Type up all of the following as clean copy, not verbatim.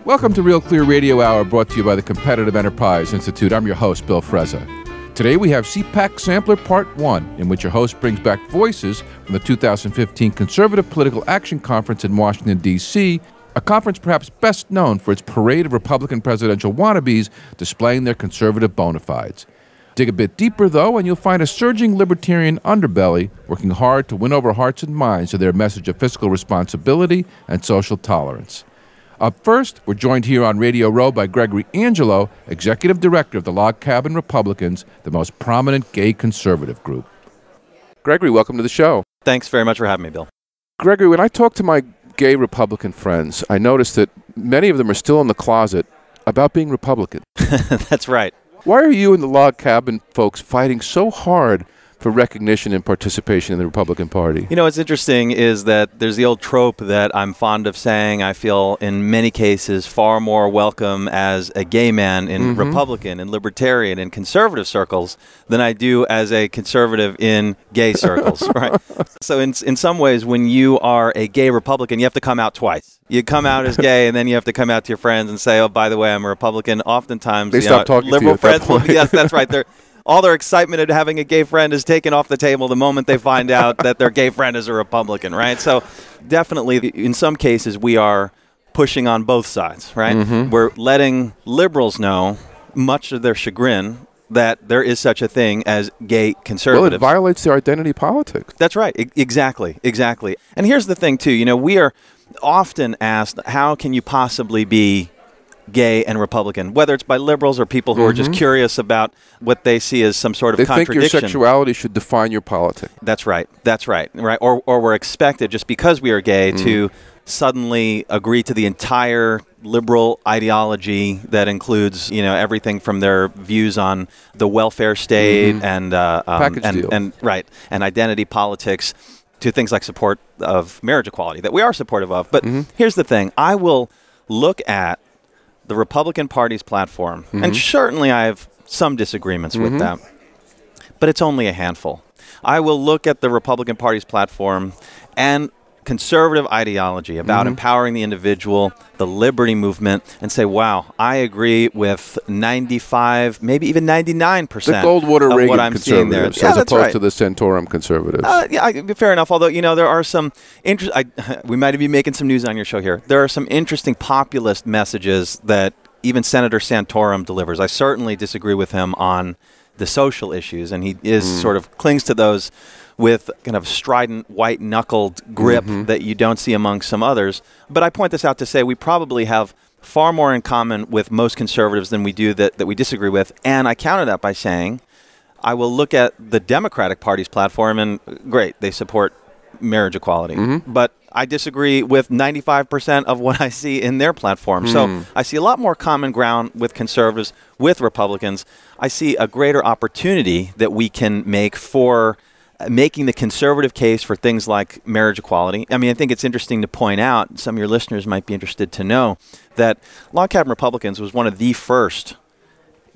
Welcome to RealClear Radio Hour, brought to you by the Competitive Enterprise Institute. I'm your host, Bill Frezza. Today we have CPAC Sampler Part 1, in which your host brings back voices from the 2015 Conservative Political Action Conference in Washington, D.C., a conference perhaps best known for its parade of Republican presidential wannabes displaying their conservative bona fides. Dig a bit deeper, though, and you'll find a surging libertarian underbelly working hard to win over hearts and minds to their message of fiscal responsibility and social tolerance. Up first, we're joined here on Radio Row by Gregory Angelo, Executive Director of the Log Cabin Republicans, the most prominent gay conservative group. Gregory, welcome to the show. Thanks very much for having me, Bill. Gregory, when I talk to my gay Republican friends, I notice that many of them are still in the closet about being Republican. That's right. Why are you and the Log Cabin folks fighting so hard for recognition and participation in the Republican Party? You know, what's interesting is that there's the old trope that I'm fond of saying I feel in many cases far more welcome as a gay man in Republican and libertarian and conservative circles than I do as a conservative in gay circles, right? So in some ways, when you are a gay Republican, you have to come out twice. You come out as gay, and then you have to come out to your friends and say, oh, by the way, I'm a Republican. Oftentimes, they stop talking to you at that point. Yes, that's right. All their excitement at having a gay friend is taken off the table the moment they find out that their gay friend is a Republican, right? So definitely, in some cases, we are pushing on both sides, right? We're letting liberals know, much to their chagrin, that there is such a thing as gay conservatives. Well, it violates their identity politics. That's right. Exactly. And here's the thing, too. You know, we are often asked, how can you possibly be gay and Republican, whether it's by liberals or people who are just curious about what they see as some sort of contradiction. They think your sexuality should define your politics. That's right. Or we're expected, just because we are gay, to suddenly agree to the entire liberal ideology that includes, you know, everything from their views on the welfare state and identity politics to things like support of marriage equality that we are supportive of. But here's the thing. I will look at the Republican Party's platform, and certainly I have some disagreements with that, but it's only a handful. I will look at the Republican Party's platform and conservative ideology about empowering the individual, the liberty movement, and say, wow, I agree with 95, maybe even 99% the Goldwater of Reagan what I'm seeing there. As opposed to the Santorum conservatives. Fair enough. Although, you know, there are some we might be making some news on your show here. There are some interesting populist messages that even Senator Santorum delivers. I certainly disagree with him on the social issues, and he is sort of clings to those with kind of strident, white-knuckled grip that you don't see among some others. But I point this out to say we probably have far more in common with most conservatives than we do that we disagree with. And I counter that by saying I will look at the Democratic Party's platform, and great, they support marriage equality. But I disagree with 95% of what I see in their platform. So I see a lot more common ground with conservatives, with Republicans. I see a greater opportunity that we can make for making the conservative case for things like marriage equality. I mean, I think it's interesting to point out, some of your listeners might be interested to know, that Log Cabin Republicans was one of the first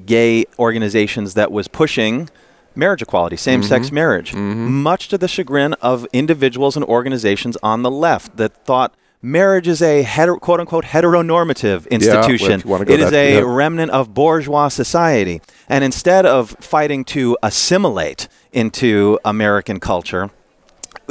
gay organizations that was pushing marriage equality, same-sex marriage, much to the chagrin of individuals and organizations on the left that thought marriage is a quote-unquote heteronormative institution. It is a remnant of bourgeois society. And instead of fighting to assimilate into American culture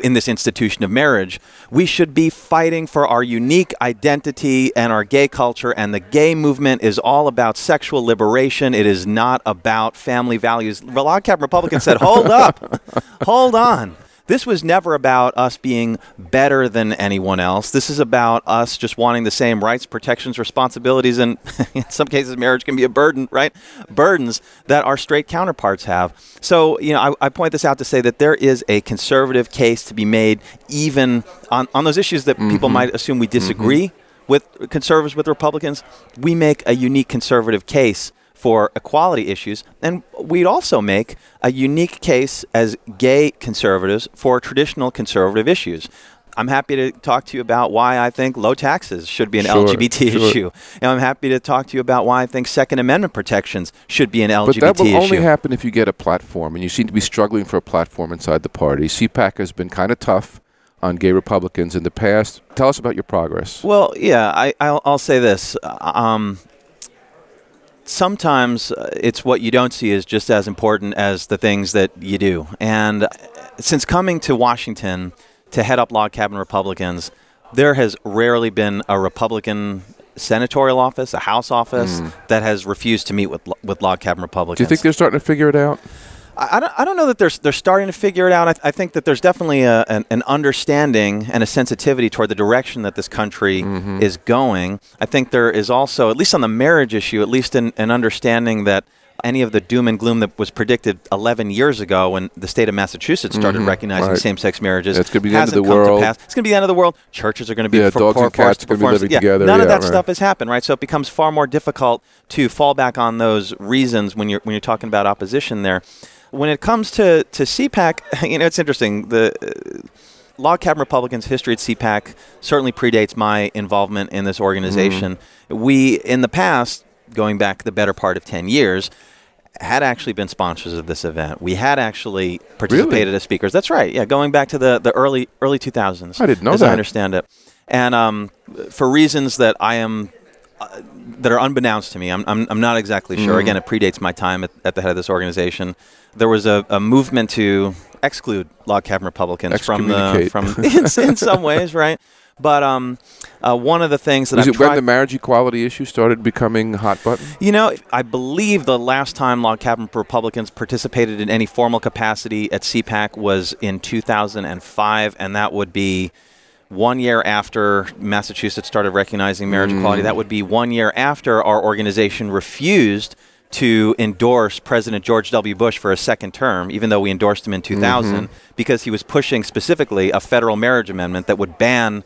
in this institution of marriage, we should be fighting for our unique identity and our gay culture. And the gay movement is all about sexual liberation. It is not about family values. The Log Cabin Republicans said, hold up, hold on. This was never about us being better than anyone else. This is about us just wanting the same rights, protections, responsibilities, and in some cases marriage can be a burden, right? Burdens that our straight counterparts have. So, you know, I point this out to say that there is a conservative case to be made even on those issues that people might assume we disagree with conservatives, with Republicans. We make a unique conservative case for equality issues, and we'd also make a unique case as gay conservatives for traditional conservative issues. I'm happy to talk to you about why I think low taxes should be an LGBT issue. And I'm happy to talk to you about why I think Second Amendment protections should be an LGBT issue. But that will only happen if you get a platform, and you seem to be struggling for a platform inside the party. CPAC has been kind of tough on gay Republicans in the past. Tell us about your progress. Well, yeah, I'll say this. Sometimes it's what you don't see is just as important as the things that you do. And since coming to Washington to head up log cabin Republicans, there has rarely been a Republican senatorial office, a House office, that has refused to meet with log cabin Republicans. Do you think they're starting to figure it out? I don't know that they're starting to figure it out. I think that there's definitely an understanding and a sensitivity toward the direction that this country is going. I think there is also, at least on the marriage issue, at least an understanding that any of the doom and gloom that was predicted 11 years ago when the state of Massachusetts started recognizing same-sex marriages it's going to be the end of the world. It's going to be the end of the world. Churches are going to be dogs and cats are going to be living together. None of that stuff has happened, right? So it becomes far more difficult to fall back on those reasons when you're talking about opposition there. When it comes to CPAC, it's interesting. The log cabin Republicans' history at CPAC certainly predates my involvement in this organization. We, in the past, going back the better part of 10 years, had actually been sponsors of this event. We had actually participated as speakers. That's right. Yeah, going back to the early 2000s. I didn't know as that. I understand it. And for reasons that that are unbeknownst to me, I'm not exactly sure. Again, it predates my time at the head of this organization. There was a movement to exclude log cabin Republicans from in some ways, right? But one of the things that was it when the marriage equality issue started becoming hot button? I believe the last time log cabin Republicans participated in any formal capacity at CPAC was in 2005, and that would be 1 year after Massachusetts started recognizing marriage equality. That would be 1 year after our organization refused to endorse President George W. Bush for a second term, even though we endorsed him in 2000, because he was pushing specifically a federal marriage amendment that would ban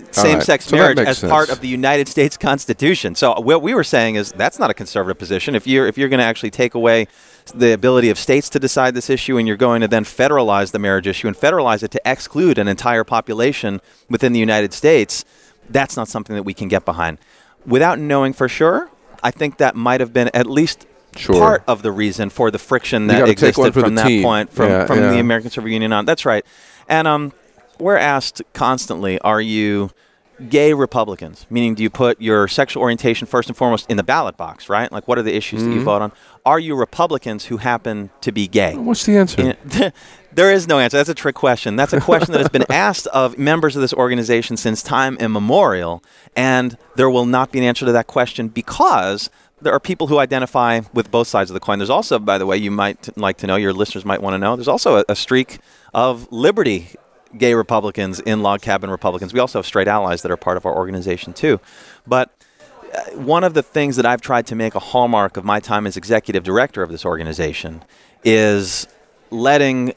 same-sex marriage as part of the United States Constitution. So what we were saying is that's not a conservative position. If you're going to actually take away the ability of states to decide this issue and you're going to then federalize the marriage issue and federalize it to exclude an entire population within the United States, that's not something that we can get behind. Without knowing for sure, I think that might have been at least part of the reason for the friction that existed from that point, from the American Conservative Union on. That's right. And we're asked constantly, are you gay Republicans? Meaning, do you put your sexual orientation first and foremost in the ballot box, right? Like, what are the issues that you vote on? Are you Republicans who happen to be gay? What's the answer? There is no answer. That's a trick question. That's a question that has been asked of members of this organization since time immemorial, and there will not be an answer to that question because there are people who identify with both sides of the coin. There's also, by the way, you might like to know, your listeners might want to know, there's also a streak of liberty gay Republicans in log cabin Republicans. We also have straight allies that are part of our organization too. But one of the things that I've tried to make a hallmark of my time as executive director of this organization is letting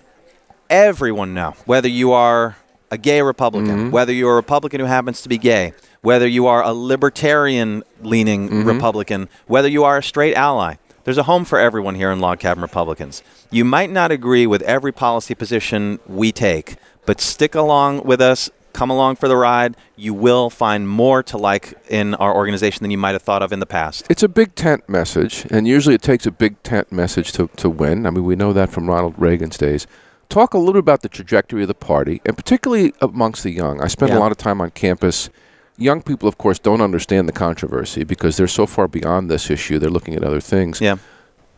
everyone know, whether you are a gay Republican, whether you're a Republican who happens to be gay, whether you are a libertarian-leaning Republican, whether you are a straight ally, there's a home for everyone here in log cabin Republicans. You might not agree with every policy position we take, but stick along with us, come along for the ride. You will find more to like in our organization than you might have thought of in the past. It's a big tent message, and usually it takes a big tent message to win. I mean, we know that from Ronald Reagan's days. Talk a little about the trajectory of the party, and particularly amongst the young. I spend a lot of time on campus. Young people, of course, don't understand the controversy because they're so far beyond this issue. They're looking at other things. Yeah.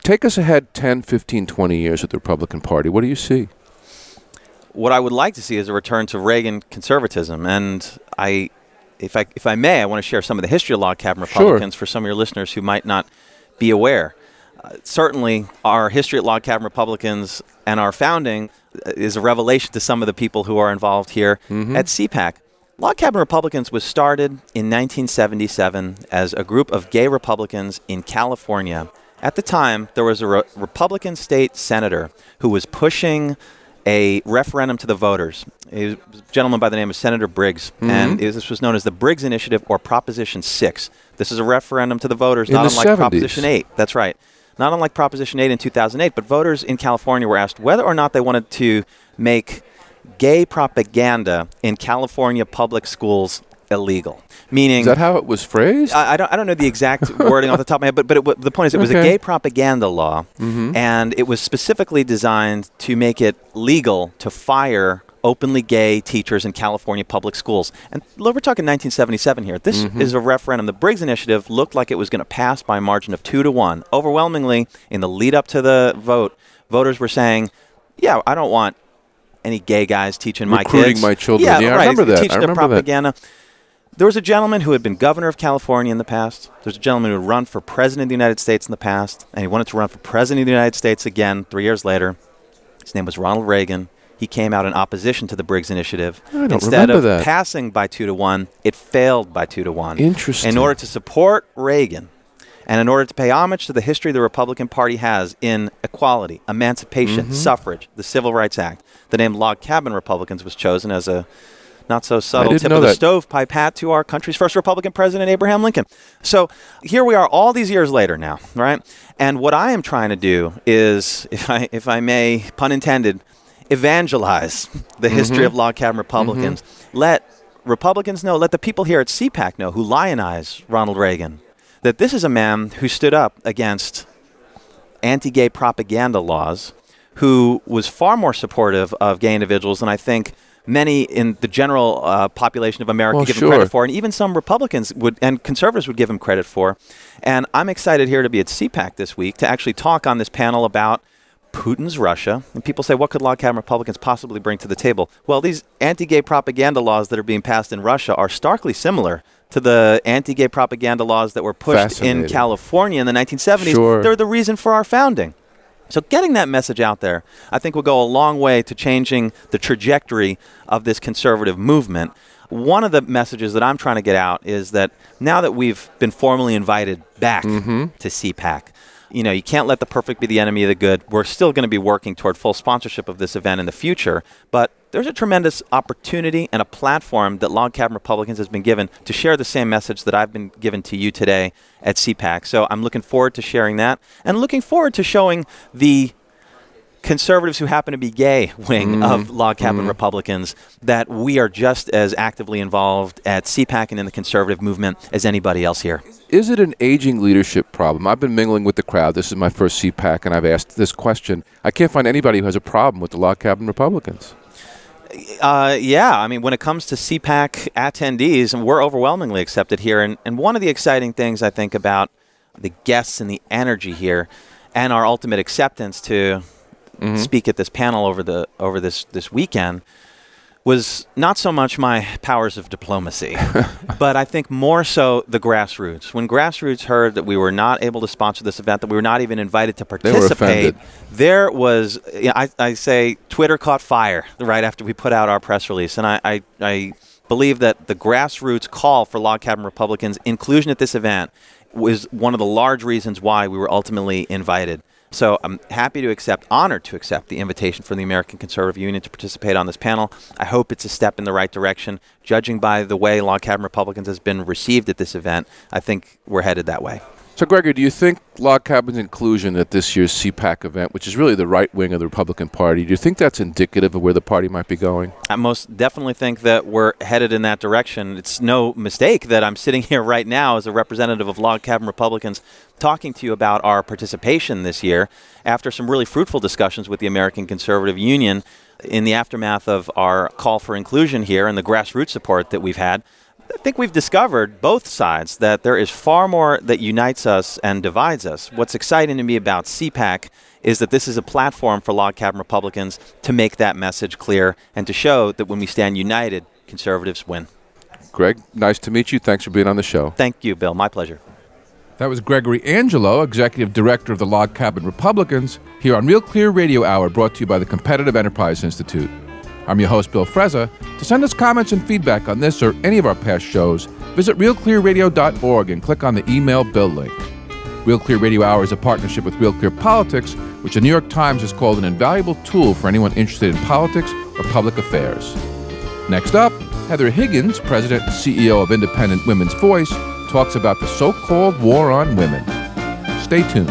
Take us ahead 10, 15, 20 years with the Republican Party. What do you see? What I would like to see is a return to Reagan conservatism. And if I may, I want to share some of the history of log cabin Republicans for some of your listeners who might not be aware. Certainly, our history at log cabin Republicans and our founding is a revelation to some of the people who are involved here at CPAC. Log cabin Republicans was started in 1977 as a group of gay Republicans in California. At the time, there was a Republican state senator who was pushing a referendum to the voters. He was a gentleman by the name of Senator Briggs, and this was known as the Briggs Initiative or Proposition 6. This is a referendum to the voters, not unlike 70s. Proposition 8. That's right. Not unlike Proposition 8 in 2008, but voters in California were asked whether or not they wanted to make gay propaganda in California public schools illegal. Meaning, is that how it was phrased? I don't know the exact wording off the top of my head, but the point is it was a gay propaganda law, and it was specifically designed to make it legal to fire openly gay teachers in California public schools. And we're talking 1977 here. This is a referendum. The Briggs Initiative looked like it was going to pass by a margin of 2-1. Overwhelmingly, in the lead up to the vote, voters were saying, yeah, I don't want any gay guys teaching my kids. Recruiting my children. Yeah, right. I remember that. Teaching their propaganda. There was a gentleman who had been governor of California in the past. There's a gentleman who had run for president of the United States in the past, and he wanted to run for president of the United States again 3 years later. His name was Ronald Reagan. He came out in opposition to the Briggs Initiative. Instead of passing by 2-1, it failed by 2-1. Interesting. In order to support Reagan, and in order to pay homage to the history the Republican Party has in equality, emancipation, suffrage, the Civil Rights Act, the name Log Cabin Republicans was chosen as a not-so-subtle tip of the stovepipe hat to our country's first Republican president, Abraham Lincoln. So here we are all these years later now, right? And what I am trying to do is, if I may, pun intended, evangelize the history of Log Cabin Republicans. Let Republicans know, let the people here at CPAC know, who lionize Ronald Reagan, that this is a man who stood up against anti-gay propaganda laws, who was far more supportive of gay individuals than I think many in the general population of America give him credit for, and even some Republicans and conservatives would give him credit for. And I'm excited here to be at CPAC this week to actually talk on this panel about Putin's Russia. And people say, what could Log Cabin Republicans possibly bring to the table? Well, these anti-gay propaganda laws that are being passed in Russia are starkly similar to the anti-gay propaganda laws that were pushed in California in the 1970s. They're the reason for our founding. So getting that message out there, I think, will go a long way to changing the trajectory of this conservative movement. One of the messages that I'm trying to get out is that now that we've been formally invited back to CPAC, you can't let the perfect be the enemy of the good. We're still going to be working toward full sponsorship of this event in the future, but there's a tremendous opportunity and a platform that Log Cabin Republicans has been given to share the same message that I've been given to you today at CPAC. So I'm looking forward to sharing that, and looking forward to showing the conservatives who happen to be gay wing of Log Cabin Republicans that we are just as actively involved at CPAC and in the conservative movement as anybody else here. Is it an aging leadership problem? I've been mingling with the crowd. This is my first CPAC, and I've asked this question. I can't find anybody who has a problem with the Log Cabin Republicans. Yeah, I mean, when it comes to CPAC attendees, we're overwhelmingly accepted here. And one of the exciting things I think about the guests and the energy here and our ultimate acceptance to speak at this panel over this weekend was not so much my powers of diplomacy, but I think more so the grassroots. When grassroots heard that we were not able to sponsor this event, that we were not even invited to participate, there was, I say, Twitter caught fire right after we put out our press release. And I believe that the grassroots call for Log Cabin Republicans' inclusion at this event was one of the large reasons why we were ultimately invited. So I'm happy to accept, honored to accept the invitation from the American Conservative Union to participate on this panel. I hope it's a step in the right direction. Judging by the way Log Cabin Republicans has been received at this event, I think we're headed that way. So, Gregory, do you think Log Cabin's inclusion at this year's CPAC event, which is really the right wing of the Republican Party, do you think that's indicative of where the party might be going? I most definitely think that we're headed in that direction. It's no mistake that I'm sitting here right now as a representative of Log Cabin Republicans talking to you about our participation this year after some really fruitful discussions with the American Conservative Union in the aftermath of our call for inclusion here and the grassroots support that we've had. I think we've discovered, both sides, that there is far more that unites us and divides us. What's exciting to me about CPAC is that this is a platform for Log Cabin Republicans to make that message clear and to show that when we stand united, conservatives win. Greg, nice to meet you. Thanks for being on the show. Thank you, Bill. My pleasure. That was Gregory Angelo, Executive Director of the Log Cabin Republicans, here on RealClear Radio Hour, brought to you by the Competitive Enterprise Institute. I'm your host, Bill Frezza. To send us comments and feedback on this or any of our past shows, visit realclearradio.org and click on the Email Bill link. RealClear Radio Hour is a partnership with RealClear Politics, which the New York Times has called an invaluable tool for anyone interested in politics or public affairs. Next up, Heather Higgins, President and CEO of Independent Women's Voice, talks about the so-called war on women. Stay tuned.